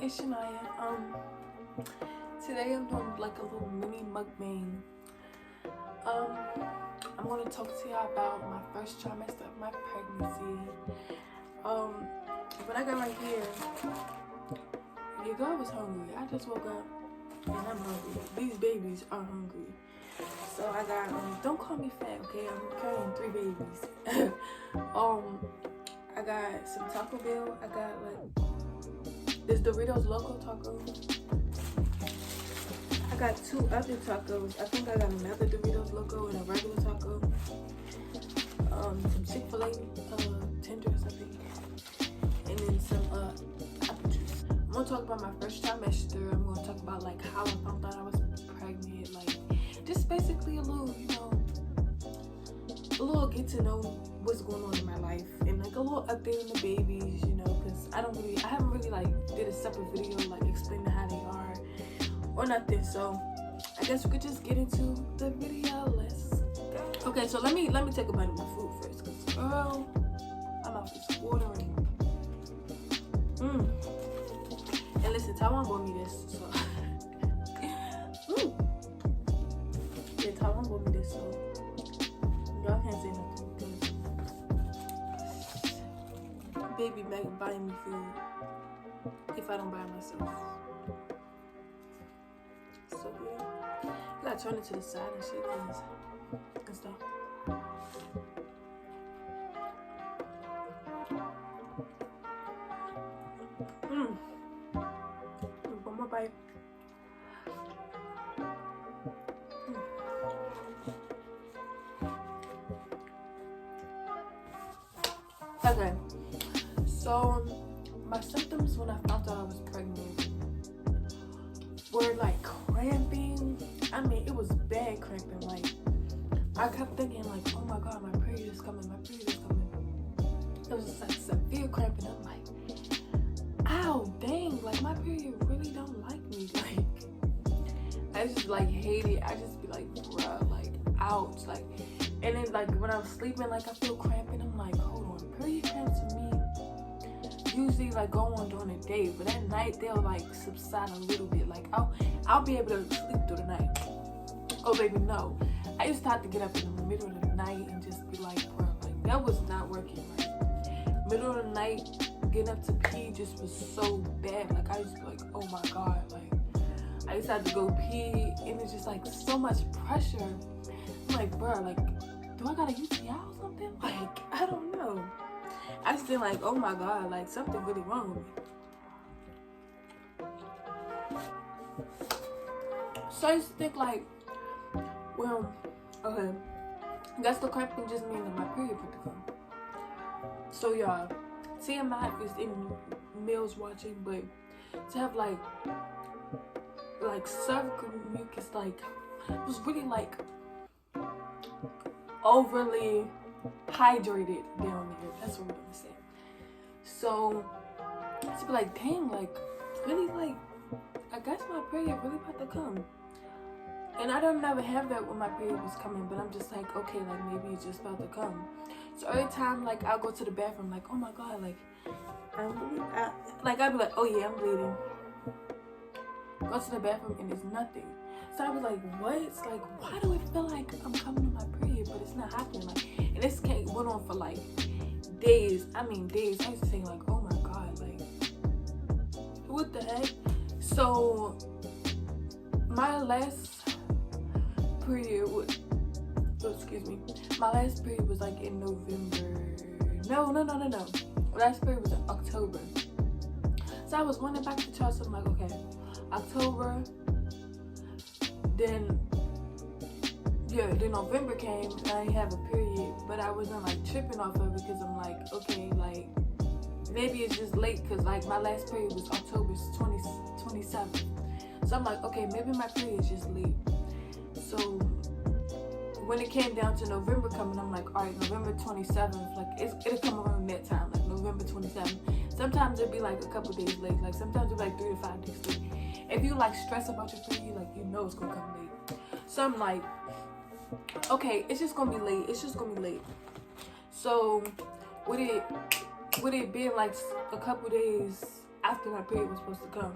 it's Shania. Today I'm doing like a little mini mukbang. I'm gonna talk to y'all about my first trimester of my pregnancy. When I got right here, your girl was hungry. I just woke up and I'm hungry. These babies are hungry. So I got don't call me fat, okay? I'm carrying 3 babies. I got some Taco Bell. I got like this Doritos Loco taco. I got 2 other tacos. I think I got another Doritos Loco and a regular taco. Some Chick-fil-A tenders, I think. And then some apple juice. I'm gonna talk about my first trimester. I'm gonna talk about like how I found out I was pregnant. Like just basically a little, a little get to know what's going on in my life and like a little update on the babies, because I haven't really like did a separate video like explaining how they are or nothing. So I guess we could just get into the video. Let's go. Okay, so let me take a bite of my food first, cause girl, my mouth is watering. And listen, Taiwan bought me this, so yeah, Taiwan bought me this, so y'all can't say nothing because baby buying me food if I don't buy it myself. So yeah, I gotta turn it to the side and shit and stuff. One more bite. Okay, so my symptoms when I found out I was pregnant were like cramping. I mean, it was bad cramping. Like I kept thinking like, oh my god, my period is coming, my period is coming. It was just like severe cramping. I'm like, ow, dang, like my period really don't like me. Like I just like hate it. I just be like, bruh, like ouch, like. And then like when I was sleeping, like I feel cramping. I'm like, hold on, period cramps for me usually like go on during the day, but at night they'll like subside a little bit. Like I'll be able to sleep through the night. Oh baby, no. I used to have to get up in the middle of the night and just be like, bro, like that was not working. Like middle of the night, getting up to pee just was so bad. Like I used to be like, oh my god, like I used to have to go pee and it's just like so much pressure. I'm like, bro, like do I got a UTI or something? Like I don't know. I just feel like, oh my god, like something really wrong with me. So I used to think like, well, okay, that's the cramping just means that my period put to come. So y'all, TMI if it's in males watching, but to have like cervical mucus, like it was really like overly hydrated down there. That's what I'm gonna say. So to be like, dang, like really, like I guess my period really about to come. And I don't never have that when my period was coming, but I'm just like, okay, like maybe it's just about to come. So every time like I'll go to the bathroom, like, oh my god, like I'm bleeding. I'd be like, oh yeah, I'm bleeding. Go to the bathroom and there's nothing. So I was like, what? It's like, why do I feel like I'm coming to my period, but it's not happening? Like, and this went on for like days. I mean days. I used to think like, oh my god, like what the heck? So my last period was, my last period was like in November. No. Last period was in October. So I was wondering back to church. I'm like, okay, October. Then November came and I didn't have a period, but I wasn't like tripping off of it because I'm like, okay, like maybe it's just late because like my last period was October 27th. So I'm like, okay, maybe my period is just late. So when it came down to November coming, I'm like, all right, November 27th, like it'll come around that time, like November 27th. Sometimes it'll be like a couple days late, like sometimes it'll be like 3 to 5 days late. If you like stress about your period, like you know it's gonna come late. So I'm like, okay, it's just gonna be late. It's just gonna be late. So with it being like a couple days after after my period was supposed to come,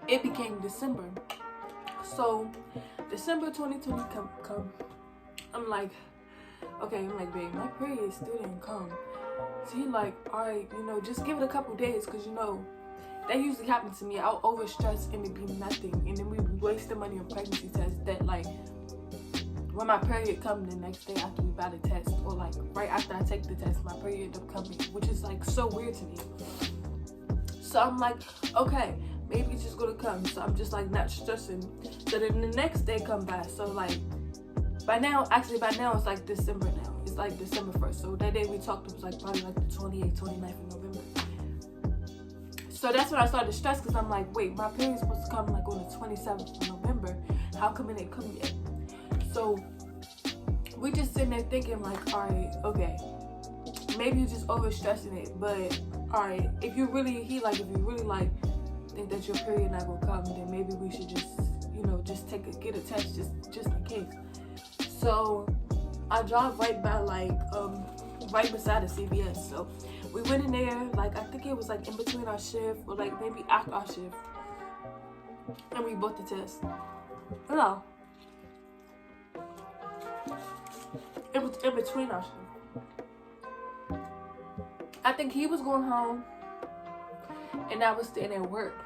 it became December. So December 2020 come. I'm like, okay, I'm like, babe, my period still didn't come. So he like, all right, you know, just give it a couple days, because you know that usually happens to me. I'll overstress and it be nothing, and then we waste the money on pregnancy tests that, like, when my period comes the next day after we buy the test, or like right after I take the test, my period end up coming, which is like so weird to me. So I'm like, okay, maybe it's just gonna come. So I'm just like not stressing. So then the next day come by. So like by now it's like December now. It's like December 1st. So that day we talked, it was like probably like the 28th, 29th of November. So that's when I started to stress, because I'm like, wait, my period's supposed to come like on the 27th of November. How come it ain't come yet? So we just sitting there thinking like, all right, okay, maybe you're just overstressing it, but all right, if you really think that your period not gonna come, then maybe we should just, you know, just get a test just in case. So I drive right by right beside the CVS. So we went in there, like I think it was like in between our shift or like maybe after our shift, and we bought the test. No. It was in between us. I think he was going home and I was staying at work.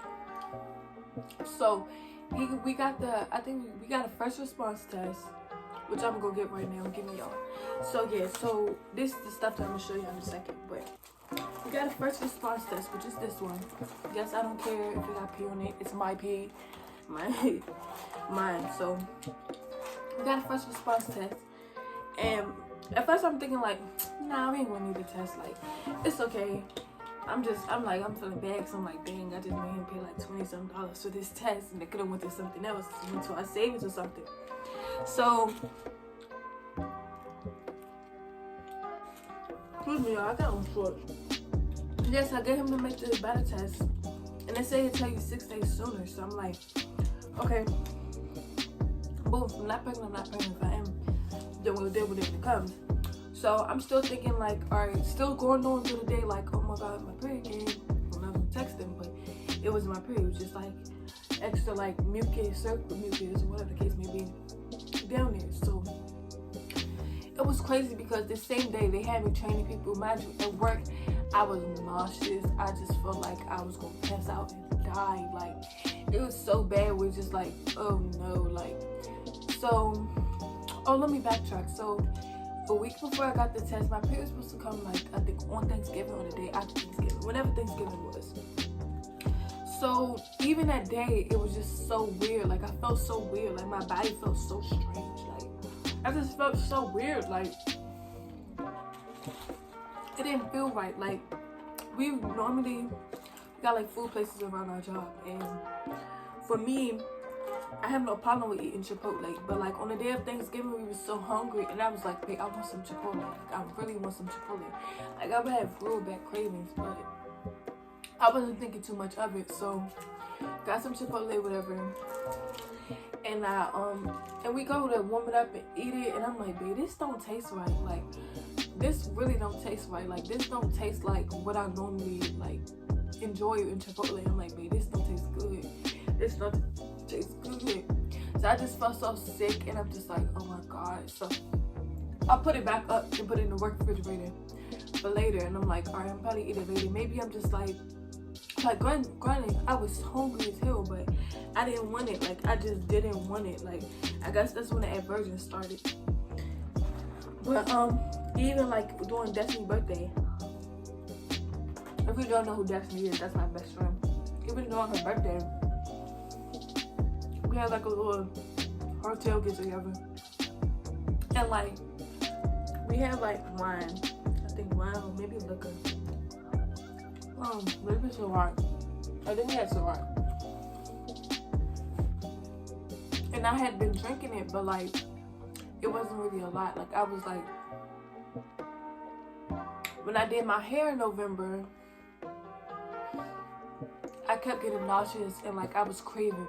So we got a first response test, which I'm gonna get right now. Give me y'all. So yeah, so this is the stuff that I'm gonna show you in a second. But we got a first response test, which is this one. Yes, I don't care if it got P on it. It's my P, mine. So we got a first response test. And at first I'm thinking like, nah, we ain't gonna need a test. Like, it's okay. I'm feeling bad, because I'm like, dang, I just made him pay like $20-something for this test, and it could have went to something else, went to our savings or something. So, excuse me, y'all, I got on short. Yes, I get him to make the bladder test, and they say it tell you 6 days sooner. So I'm like, okay, boom, I'm not pregnant. If I am, then we'll deal with it when it comes. So I'm still thinking like, all right, still going on through the day like, oh my god, my period came. When I was texting, but it wasn't my period. It was just like extra like mucus, circle mucus, or whatever the case may be down there. So it was crazy, because the same day they had me training people. Mind you, at work I was nauseous. I just felt like I was gonna pass out and die. Like, it was so bad. We're just like, oh no, like, so. Oh, let me backtrack. So, a week before I got the test, my period was supposed to come, like, I think on Thanksgiving or the day after Thanksgiving, whenever Thanksgiving was. So, even that day, it was just so weird. Like, I felt so weird. Like, my body felt so strange. Like, I just felt so weird. Like, it didn't feel right. Like, we normally got, like, food places around our job. And for me, I have no problem with eating Chipotle, but like on the day of Thanksgiving, we were so hungry, and I was like, babe, I want some Chipotle. Like, I really want some Chipotle. Like, I've had real bad cravings, but I wasn't thinking too much of it, so got some Chipotle, whatever. And and we go to warm it up and eat it, and I'm like, babe, this don't taste right. Like, this really don't taste right. Like, this don't taste like what I normally like enjoy in Chipotle. I'm like, babe, this don't taste good. This don't taste good. So I just felt so sick, and I'm just like, oh my god. So I put it back up and put it in the work refrigerator for later, and I'm like, all right, I'm probably eat it later. Maybe I'm just like granted, I was hungry as hell, but I didn't want it. Like, I just didn't want it. Like, I guess that's when the aversion started. But even like during Destiny's birthday, if you don't know who Destiny is, that's my best friend. Even during her birthday, we had like a little hotel get together, and like we had like wine, I think wine or maybe liquor. Maybe Ciroc. I think we had Ciroc, and I had been drinking it, but like it wasn't really a lot. Like, I was like, when I did my hair in November, I kept getting nauseous, and like I was craving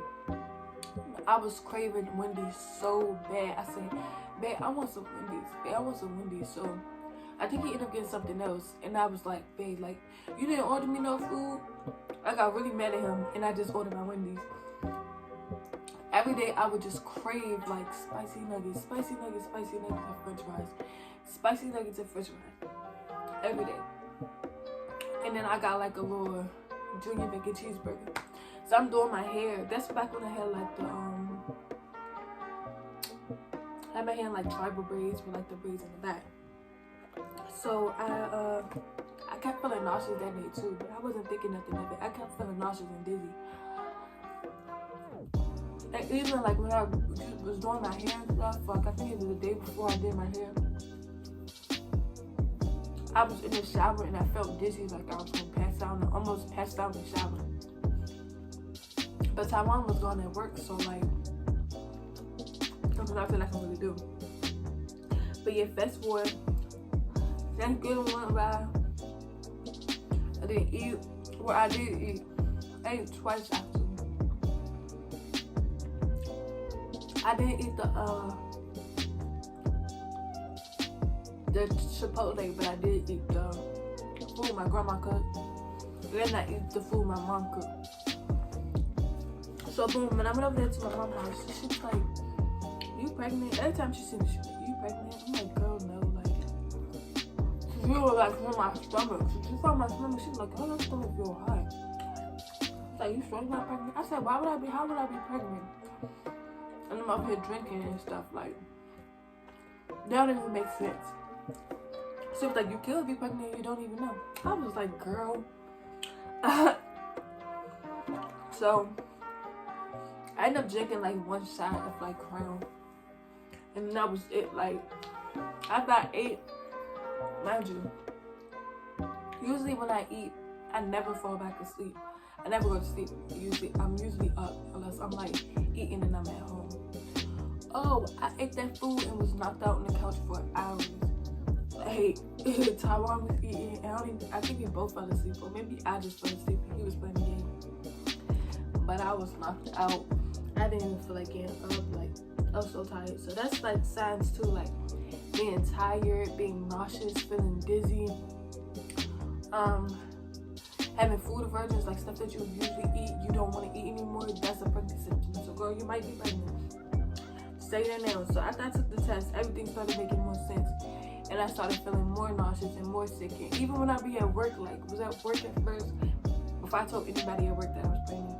Wendy's so bad. I said, babe, I want some Wendy's. Babe, I want some Wendy's. So I think he ended up getting something else. And I was like, babe, like, you didn't order me no food? I got really mad at him and I just ordered my Wendy's. Every day I would just crave like spicy nuggets and french fries. Spicy nuggets and french fries. Every day. And then I got like a little junior bacon cheeseburger. So I'm doing my hair. That's back when I had like the I had my hair in like tribal braids with like the braids in the back. So I kept feeling nauseous that day too, but I wasn't thinking nothing of it. I kept feeling nauseous and dizzy. And even like when I was doing my hair and stuff, like I think it was the day before I did my hair, I was in the shower and I felt dizzy, like I was gonna pass out, and almost passed out in the shower. But Taiwan was going at work, so like that's what I feel like I'm gonna do. But yeah, fast forward, Thanksgiving went by. I didn't eat. Well, I did eat. I ate twice actually. I didn't eat the Chipotle, but I did eat the food my grandma cooked. Then I eat the food my mom cooked. So boom, when I went over there to my mom's house, she was like, "You pregnant?" Every time she seen me, she was like, "You pregnant?" I'm like, "Girl, no." Like, she was like from my stomach. She saw my stomach. She was like, "Oh, that stomach feel hot." She's like, "You sure you're not pregnant?" I said, "Why would I be? How would I be pregnant?" And I'm up here drinking and stuff, like, that don't even make sense. So it's like, you could be pregnant, you don't even know. I was like, girl. So I ended up drinking like one shot of like Crown, and that was it. Like, after I ate, mind you, usually when I eat, I never fall back asleep. I never go to sleep. I'm usually up unless I'm like eating and I'm at home. Oh, I ate that food and was knocked out on the couch for hours. Like, Taiwan was eating, and I think we both fell asleep, or maybe I just fell asleep and he was playing the game. But I was knocked out. I didn't even feel like getting up. Like, I was so tired. So that's like signs too, like being tired, being nauseous, feeling dizzy, having food aversions, like stuff that you usually eat, you don't want to eat anymore. That's a pregnancy symptom. So girl, you might be pregnant. Stay there now. So after I took the test, everything started making more sense. And I started feeling more nauseous and more sick. And even when I be at work, like, was at work at first, before I told anybody at work that I was pregnant,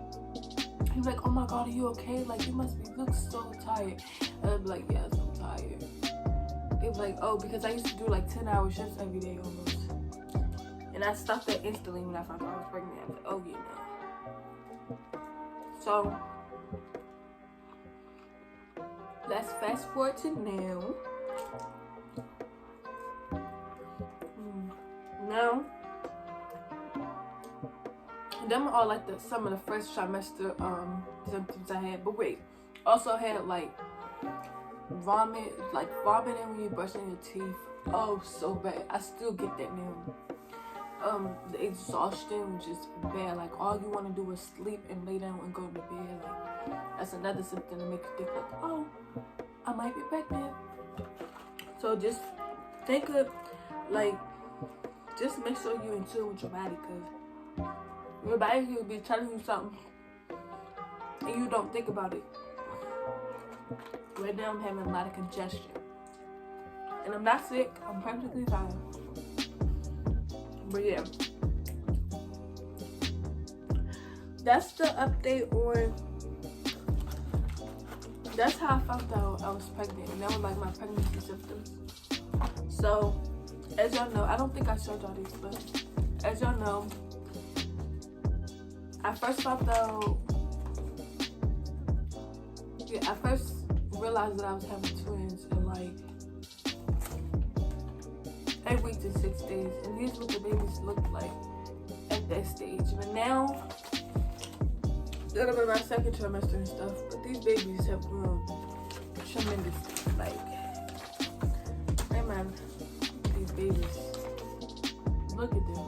he was like, "Oh my God, are you okay? Like, you look so tired." And I'd be like, "Yes, I'm tired." They was like, "Oh, because I used to do like 10-hour shifts every day almost." And I stopped that instantly when I found out I was pregnant. I was like, "Oh yeah, no." So let's fast forward to now. Now, them are all like some of the first trimester symptoms I had. But wait, also had like vomiting when you're brushing your teeth. Oh, so bad. I still get that now. The exhaustion was just bad. Like, all you want to do is sleep and lay down and go to bed. Like, that's another symptom to make you think like, oh, I might be pregnant. So just think of like, just make sure you're in tune with your body, because your body will be telling you something and you don't think about it. Right now I'm having a lot of congestion. And I'm not sick, I'm perfectly fine. But yeah. That's the update on, that's how I found out I was pregnant. And that was like my pregnancy symptoms. So, as y'all know, I don't think I showed y'all this, but as y'all know, I first found out, I first realized that I was having twins in like 8 weeks and 6 days, and here's what the babies looked like at that stage. But now, that'll be my second trimester and stuff, but these babies have grown tremendously. Like, hey man, these babies, look at them.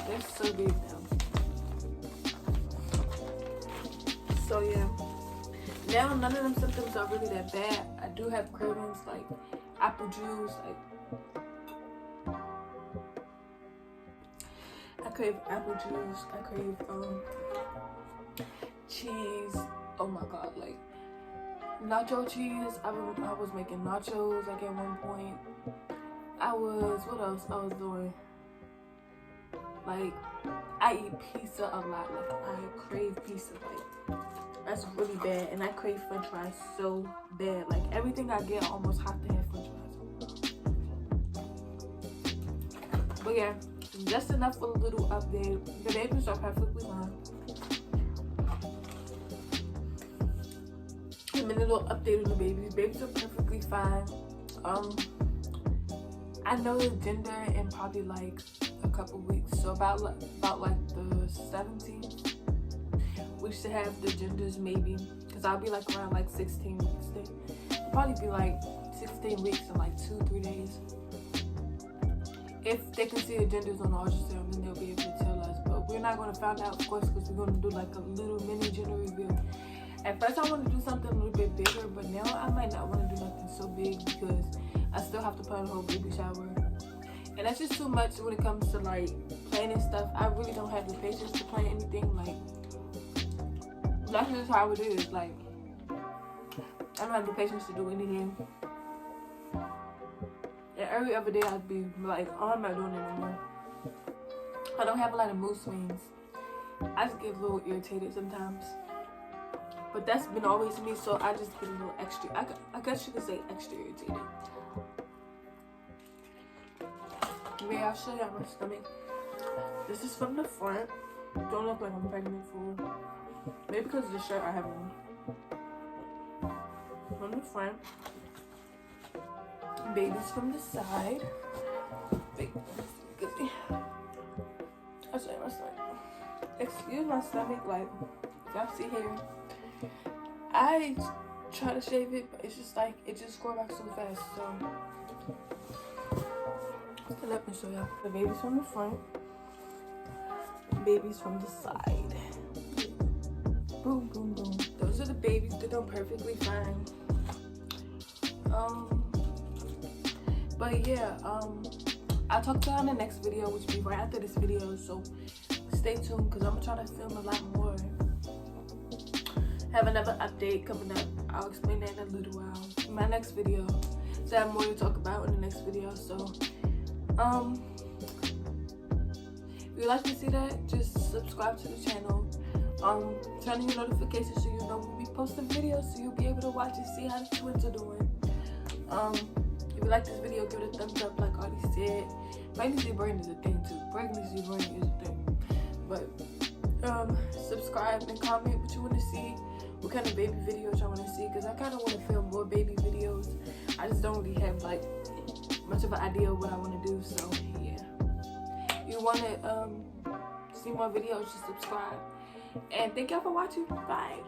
They're so big now. So yeah, now none of them symptoms are really that bad. I do have cravings, like apple juice. Like, I crave apple juice. I crave cheese. Oh my god, like nacho cheese. I was making nachos like at one point. What else I was doing? Like, I eat pizza a lot. Like, I crave pizza. Like, that's really bad. And I crave french fries so bad. Like, everything I get, I almost have to have french fries. But yeah, just enough for a little update. The babies are perfectly fine. And a little update on the babies. Babies are perfectly fine. I know the gender in probably like a couple weeks, so about like the 17th we should have the genders, maybe, because I'll be like around like 16 weeks then. It'll probably be like 16 weeks in like 2-3 days. If they can see the genders on the ultrasound, then they'll be able to tell us, but we're not going to find out, of course, because we're going to do like a little mini gender reveal. At first I want to do something a little bit bigger, but now I might not want to do nothing so big because I still have to plan a whole baby shower. And that's just too much when it comes to like planning stuff. I really don't have the patience to plan anything. Like, that's just how it is. Like, I don't have the patience to do anything. And every other day I'd be like, oh, I'm not doing it anymore. I don't have a lot of mood swings. I just get a little irritated sometimes. But that's been always me, so I just get a little extra. I guess you could say extra irritated. Maybe I'll show you my stomach. This is from the front. Don't look like I'm pregnant, fool. Maybe because of the shirt I have on. From the front. Babies from the side. Wait, excuse me. I'll show you my stomach. Excuse my stomach, like, y'all see here. I try to shave it, but it's just like, it just grows back so fast, so. Let me show y'all. The babies from the front, babies from the side. Boom, boom, boom. Those are the babies. They're doing perfectly fine. But yeah, I'll talk to you in the next video, which will be right after this video. So stay tuned, because I'm gonna try to film a lot more. Have another update coming up. I'll explain that in a little while in my next video. So I have more to talk about in the next video. So if you'd like to see that, just subscribe to the channel. Turn on your notifications so you know when we post a video, so you'll be able to watch and see how the twins are doing. If you like this video, give it a thumbs up like Artie said. Pregnancy brain is a thing too. Pregnancy brain is a thing. But subscribe and comment what you want to see, what kind of baby videos y'all want to see, because I kind of want to film more baby videos. I just don't really have like much of an idea of what I want to do, so yeah. If you want to see more videos, just subscribe. And thank y'all for watching. Bye.